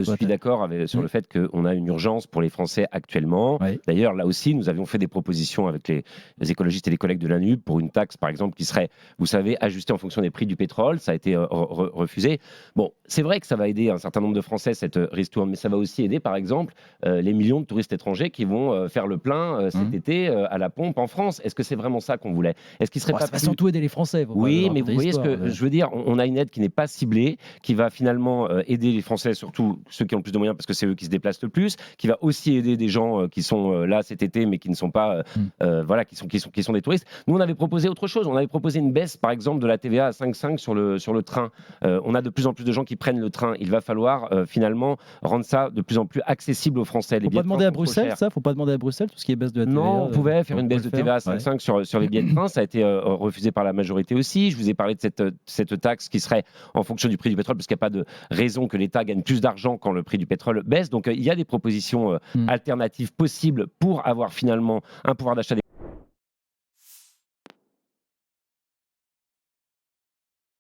Je suis d'accord sur le fait qu'on a une urgence pour les Français actuellement. Oui. D'ailleurs, là aussi, nous avions fait des propositions avec les écologistes et les collègues de la NUP pour une taxe, par exemple, qui serait, vous savez, ajustée en fonction des prix du pétrole. Ça a été refusé. Bon, c'est vrai que ça va aider un certain nombre de Français, cette ristourne, mais ça va aussi aider, par exemple, les millions de touristes étrangers qui vont faire le plein cet été à la pompe en France. Est-ce que c'est vraiment ça qu'on voulait? Est-ce qu'il serait pas Ça va plus... surtout aider les Français. Faut Oui, pas mais vous raconter voyez ce l'histoire, que je veux dire. On a une aide qui n'est pas ciblée, qui va finalement aider les Français, surtout ceux qui ont le plus de moyens, parce que c'est eux qui se déplacent le plus, qui va aussi aider des gens qui sont là cet été, mais qui ne sont pas, voilà, qui sont des touristes. Nous, on avait proposé autre chose. On avait proposé une baisse, par exemple, de la TVA à 5,5 sur le train. On a de plus en plus de gens qui prennent le train. Il va falloir finalement rendre ça de plus en plus accessible aux Français. Faut pas demander à Bruxelles, ça. Faut pas demander à Bruxelles tout ce qui est baisse de la TVA. Non, on pouvait faire une baisse de TVA à Ouais. 5,5 sur les billets de train. Ça a été refusé par la majorité aussi. Je vous ai parlé de cette taxe qui serait en fonction du prix du pétrole, parce qu'il n'y a pas de raison que l'État gagne plus d'argent quand le prix du pétrole baisse. Donc il y a des propositions alternatives possibles pour avoir finalement un pouvoir d'achat des